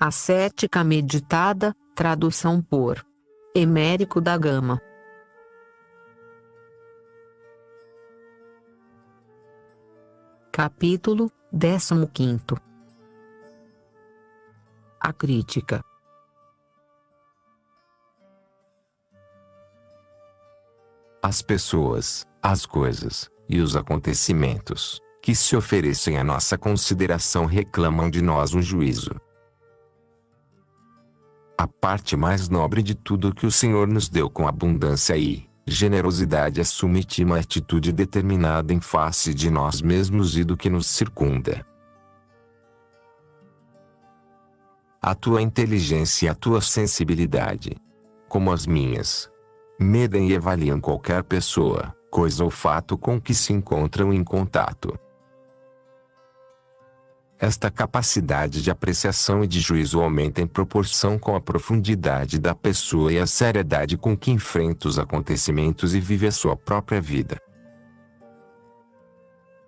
Ascética meditada, tradução por Emérico da Gama. Capítulo 15. A crítica. As pessoas, as coisas, e os acontecimentos, que se oferecem à nossa consideração reclamam de nós um juízo. A parte mais nobre de tudo que o Senhor nos deu com abundância e generosidade assume uma atitude determinada em face de nós mesmos e do que nos circunda. A tua inteligência e a tua sensibilidade, como as minhas, medem e avaliam qualquer pessoa, coisa ou fato com que se encontram em contato. Esta capacidade de apreciação e de juízo aumenta em proporção com a profundidade da pessoa e a seriedade com que enfrenta os acontecimentos e vive a sua própria vida.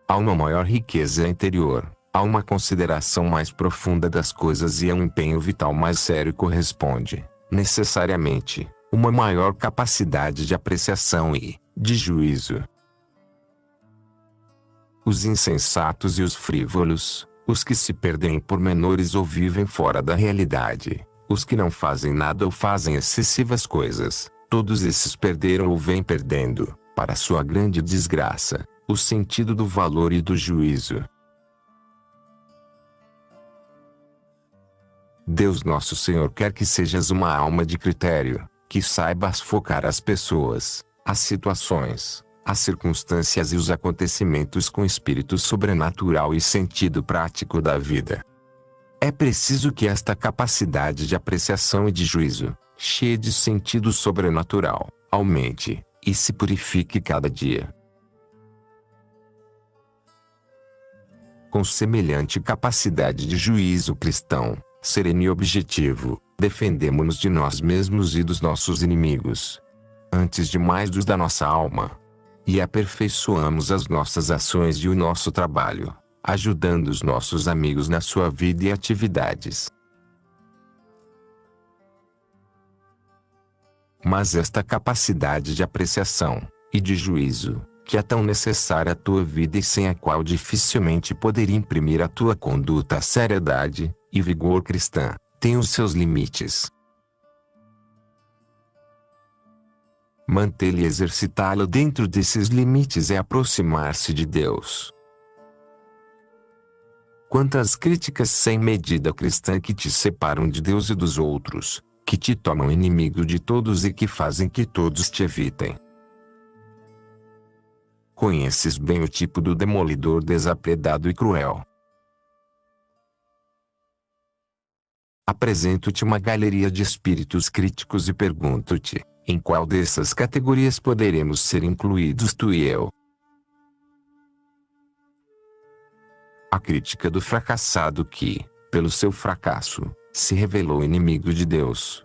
Há uma maior riqueza interior, há uma consideração mais profunda das coisas e a um empenho vital mais sério corresponde, necessariamente, uma maior capacidade de apreciação e de juízo. Os insensatos e os frívolos, os que se perdem em pormenores ou vivem fora da realidade, os que não fazem nada ou fazem excessivas coisas, todos esses perderam ou vêm perdendo, para sua grande desgraça, o sentido do valor e do juízo. Deus nosso Senhor quer que sejas uma alma de critério, que saibas focar as pessoas, as situações, as circunstâncias e os acontecimentos com espírito sobrenatural e sentido prático da vida. É preciso que esta capacidade de apreciação e de juízo, cheia de sentido sobrenatural, aumente, e se purifique cada dia. Com semelhante capacidade de juízo cristão, sereno e objetivo, defendemo-nos de nós mesmos e dos nossos inimigos. Antes de mais dos da nossa alma. E aperfeiçoamos as nossas ações e o nosso trabalho, ajudando os nossos amigos na sua vida e atividades. Mas esta capacidade de apreciação e de juízo, que é tão necessária à tua vida e sem a qual dificilmente poderia imprimir à tua conduta a seriedade e vigor cristã, tem os seus limites. Mantê-lo e exercitá-lo dentro desses limites é aproximar-se de Deus. Quantas críticas sem medida cristã que te separam de Deus e dos outros, que te tornam inimigo de todos e que fazem que todos te evitem. Conheces bem o tipo do demolidor desapredado e cruel. Apresento-te uma galeria de espíritos críticos e pergunto-te: em qual dessas categorias poderemos ser incluídos tu e eu? A crítica do fracassado que, pelo seu fracasso, se revelou inimigo de Deus.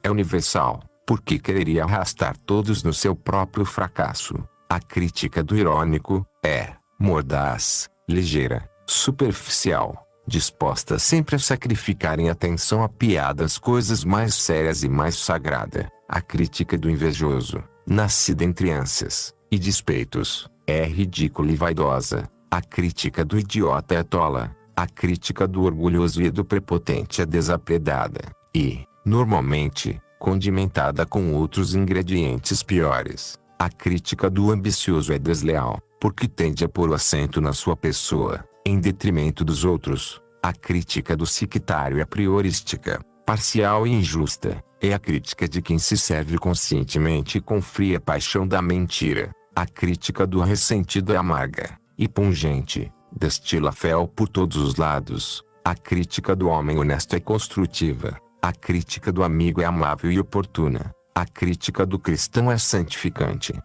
É universal, porque quereria arrastar todos no seu próprio fracasso. A crítica do irônico é mordaz, ligeira, superficial, disposta sempre a sacrificar em atenção a piadas coisas mais sérias e mais sagrada. A crítica do invejoso, nascida entre ânsias e despeitos, é ridícula e vaidosa. A crítica do idiota é tola. A crítica do orgulhoso e do prepotente é desapredada, e, normalmente, condimentada com outros ingredientes piores. A crítica do ambicioso é desleal, porque tende a pôr o acento na sua pessoa, em detrimento dos outros. A crítica do sectário é priorística, parcial e injusta. É a crítica de quem se serve conscientemente e com fria paixão da mentira. A crítica do ressentido é amarga e pungente, destila fel por todos os lados. A crítica do homem honesto é construtiva. A crítica do amigo é amável e oportuna. A crítica do cristão é santificante.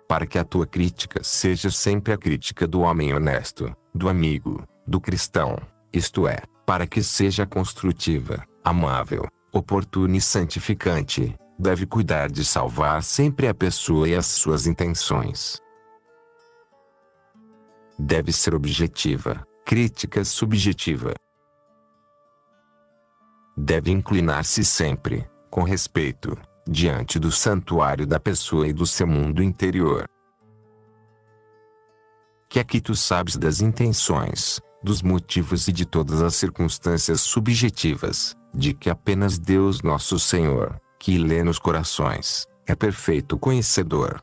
Para que a tua crítica seja sempre a crítica do homem honesto, do amigo, do cristão, isto é, para que seja construtiva, amável, oportuna e santificante, deve cuidar de salvar sempre a pessoa e as suas intenções. Deve ser objetiva, Crítica subjetiva. Deve inclinar-se sempre, com respeito, diante do santuário da pessoa e do seu mundo interior. Que aqui tu sabes das intenções, dos motivos e de todas as circunstâncias subjetivas, de que apenas Deus nosso Senhor, que lê nos corações, é perfeito conhecedor.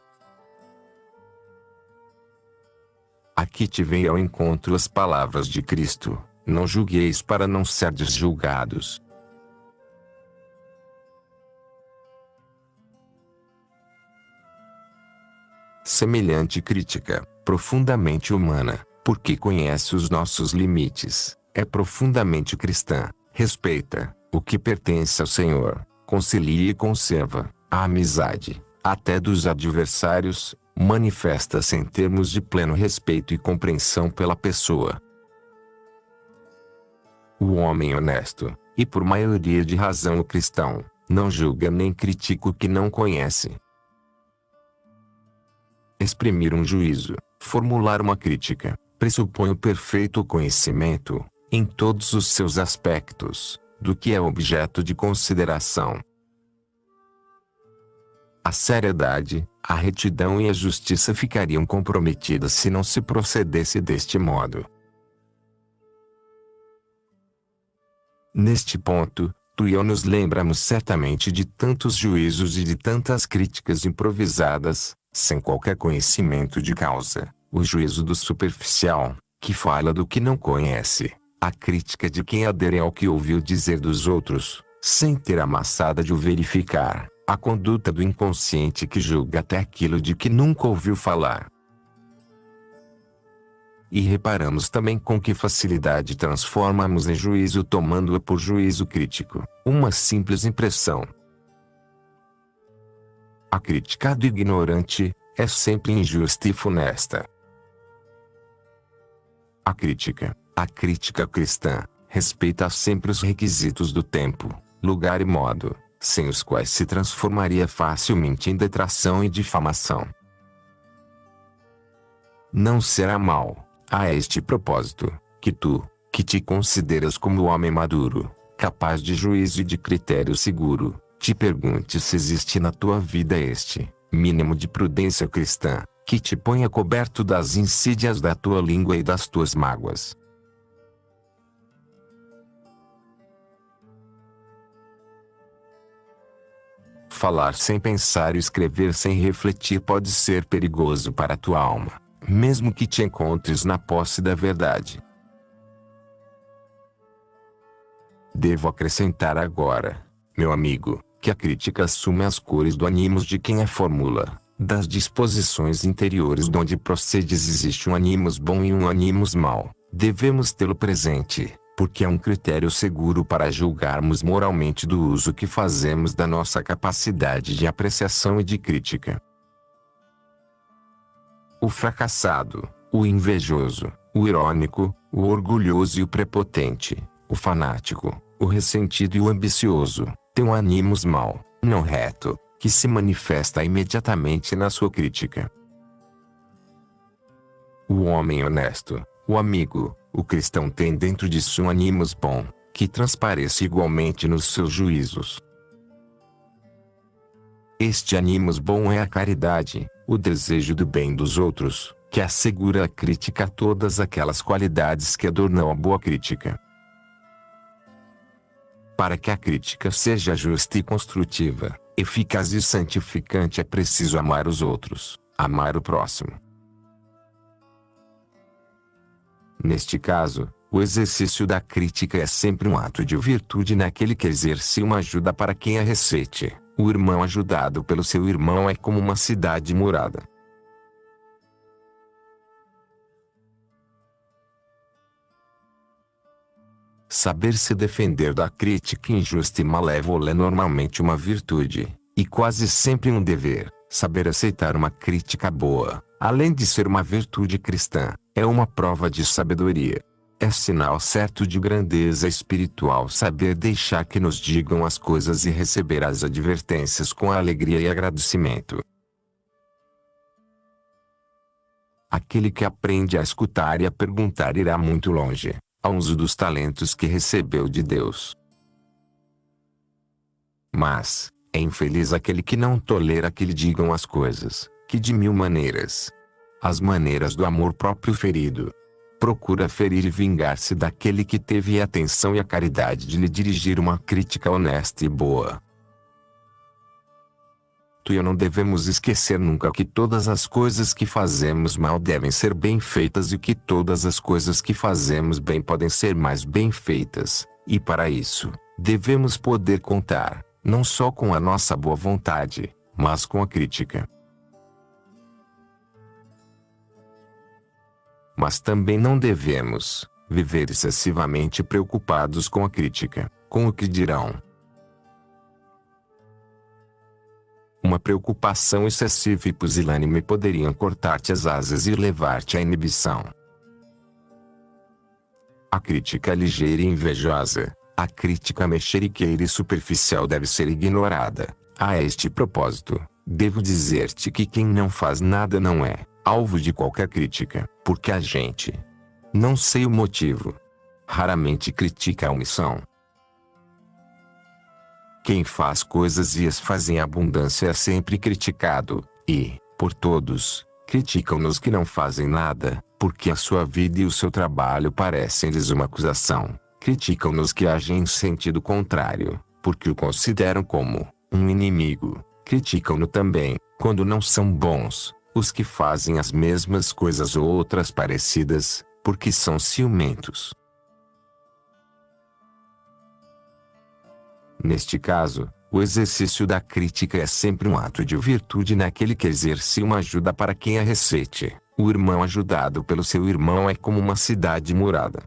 Aqui te vem ao encontro as palavras de Cristo: não julgueis para não serdes julgados. Semelhante crítica, profundamente humana, porque conhece os nossos limites, é profundamente cristã, respeita o que pertence ao Senhor, concilia e conserva a amizade, até dos adversários, manifesta-se em termos de pleno respeito e compreensão pela pessoa. O homem honesto, e por maioria de razão o cristão, não julga nem critica o que não conhece. Exprimir um juízo, formular uma crítica, pressupõe o perfeito conhecimento, em todos os seus aspectos, do que é objeto de consideração. A seriedade, a retidão e a justiça ficariam comprometidas se não se procedesse deste modo. Neste ponto, tu e eu nos lembramos certamente de tantos juízos e de tantas críticas improvisadas, sem qualquer conhecimento de causa, o juízo do superficial, que fala do que não conhece, a crítica de quem adere ao que ouviu dizer dos outros, sem ter a maçada de o verificar, a conduta do inconsciente que julga até aquilo de que nunca ouviu falar. E reparamos também com que facilidade transformamos em juízo tomando-a por juízo crítico, uma simples impressão. A crítica do ignorante é sempre injusta e funesta. A crítica cristã, respeita sempre os requisitos do tempo, lugar e modo, sem os quais se transformaria facilmente em detração e difamação. Não será mal, a este propósito, que tu, que te consideras como homem maduro, capaz de juízo e de critério seguro, te pergunte se existe na tua vida este mínimo de prudência cristã, que te ponha coberto das insídias da tua língua e das tuas mágoas. Falar sem pensar e escrever sem refletir pode ser perigoso para a tua alma, mesmo que te encontres na posse da verdade. Devo acrescentar agora, meu amigo, que a crítica assume as cores do ânimos de quem a formula, das disposições interiores de onde procedes existe um ânimos bom e um ânimos mau, devemos tê-lo presente, porque é um critério seguro para julgarmos moralmente do uso que fazemos da nossa capacidade de apreciação e de crítica. O fracassado, o invejoso, o irônico, o orgulhoso e o prepotente, o fanático, o ressentido e o ambicioso, tem um ânimos mau, não reto, que se manifesta imediatamente na sua crítica. O homem honesto, o amigo, o cristão tem dentro de si um ânimos bom, que transparece igualmente nos seus juízos. Este ânimos bom é a caridade, o desejo do bem dos outros, que assegura a crítica a todas aquelas qualidades que adornam a boa crítica. Para que a crítica seja justa e construtiva, eficaz e santificante é preciso amar os outros, amar o próximo. Neste caso, o exercício da crítica é sempre um ato de virtude naquele que exerce uma ajuda para quem a recebe. O irmão ajudado pelo seu irmão é como uma cidade murada. Saber se defender da crítica injusta e malévola é normalmente uma virtude, e quase sempre um dever. Saber aceitar uma crítica boa, além de ser uma virtude cristã, é uma prova de sabedoria. É sinal certo de grandeza espiritual saber deixar que nos digam as coisas e receber as advertências com alegria e agradecimento. Aquele que aprende a escutar e a perguntar irá muito longe, ao uso dos talentos que recebeu de Deus. Mas, é infeliz aquele que não tolera que lhe digam as coisas, que de mil maneiras. As maneiras do amor próprio ferido. Procura ferir e vingar-se daquele que teve a atenção e a caridade de lhe dirigir uma crítica honesta e boa. Tu e eu não devemos esquecer nunca que todas as coisas que fazemos mal devem ser bem feitas e que todas as coisas que fazemos bem podem ser mais bem feitas, e para isso, devemos poder contar, não só com a nossa boa vontade, mas com a crítica. Mas também não devemos viver excessivamente preocupados com a crítica, com o que dirão. Uma preocupação excessiva e pusilânime poderiam cortar-te as asas e levar-te à inibição. A crítica ligeira e invejosa, a crítica mexeriqueira e superficial deve ser ignorada. A este propósito, devo dizer-te que quem não faz nada não é alvo de qualquer crítica, porque a gente, não sei o motivo, raramente critica a omissão. Quem faz coisas e as faz em abundância é sempre criticado, e, por todos, criticam-nos que não fazem nada, porque a sua vida e o seu trabalho parecem-lhes uma acusação. Criticam-nos que agem em sentido contrário, porque o consideram como um inimigo. Criticam-no também, quando não são bons, os que fazem as mesmas coisas ou outras parecidas, porque são ciumentos. Neste caso, o exercício da crítica é sempre um ato de virtude naquele que exerce uma ajuda para quem a recebe. O irmão ajudado pelo seu irmão é como uma cidade murada.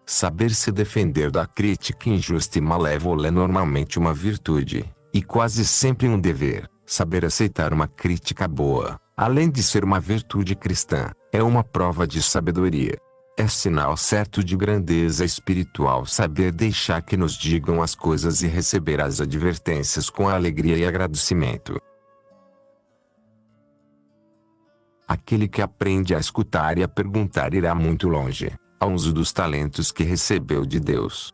Saber se defender da crítica injusta e malévola é normalmente uma virtude, e quase sempre um dever. Saber aceitar uma crítica boa, além de ser uma virtude cristã, é uma prova de sabedoria. É sinal certo de grandeza espiritual saber deixar que nos digam as coisas e receber as advertências com alegria e agradecimento. Aquele que aprende a escutar e a perguntar irá muito longe, ao uso dos talentos que recebeu de Deus.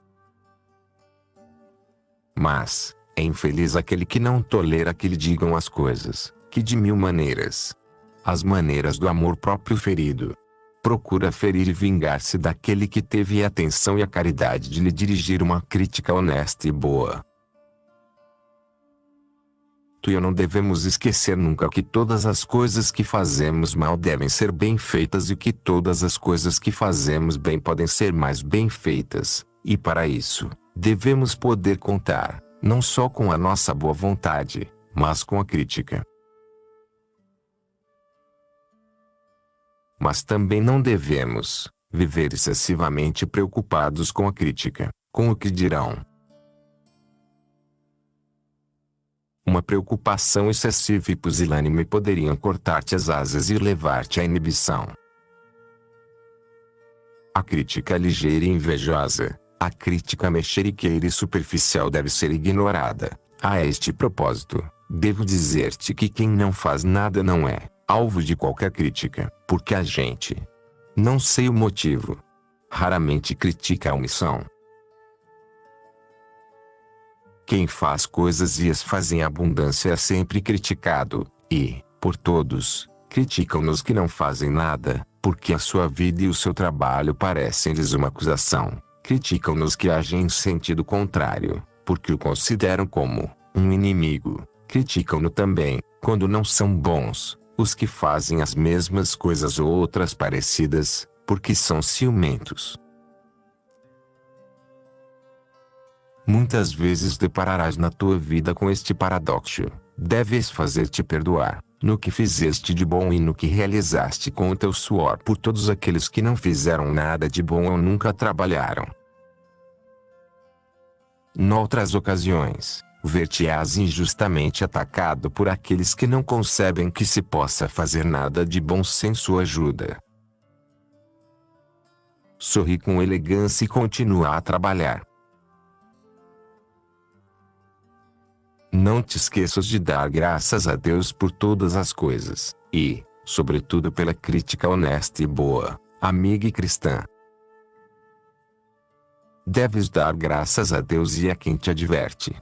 Mas, é infeliz aquele que não tolera que lhe digam as coisas, que de mil maneiras. As maneiras do amor próprio ferido. Procura ferir e vingar-se daquele que teve a atenção e a caridade de lhe dirigir uma crítica honesta e boa. Tu e eu não devemos esquecer nunca que todas as coisas que fazemos mal devem ser bem feitas e que todas as coisas que fazemos bem podem ser mais bem feitas, e para isso, devemos poder contar, não só com a nossa boa vontade, mas com a crítica. Mas também não devemos viver excessivamente preocupados com a crítica, com o que dirão. Uma preocupação excessiva e pusilânime poderiam cortar-te as asas e levar-te à inibição. A crítica ligeira e invejosa, a crítica mexeriqueira e superficial deve ser ignorada. A este propósito, devo dizer-te que quem não faz nada não é alvo de qualquer crítica, porque a gente, não sei o motivo, raramente critica a omissão. Quem faz coisas e as faz em abundância é sempre criticado, e, por todos, criticam-nos que não fazem nada, porque a sua vida e o seu trabalho parecem-lhes uma acusação. Criticam-nos que agem em sentido contrário, porque o consideram como um inimigo. Criticam-no também, quando não são bons, os que fazem as mesmas coisas ou outras parecidas, porque são ciumentos. Muitas vezes depararás na tua vida com este paradoxo. Deves fazer-te perdoar, no que fizeste de bom e no que realizaste com o teu suor por todos aqueles que não fizeram nada de bom ou nunca trabalharam. Noutras ocasiões, ver-te-ás injustamente atacado por aqueles que não concebem que se possa fazer nada de bom sem sua ajuda. Sorri com elegância e continua a trabalhar. Não te esqueças de dar graças a Deus por todas as coisas, e, sobretudo pela crítica honesta e boa, amiga e cristã. Deves dar graças a Deus e a quem te adverte.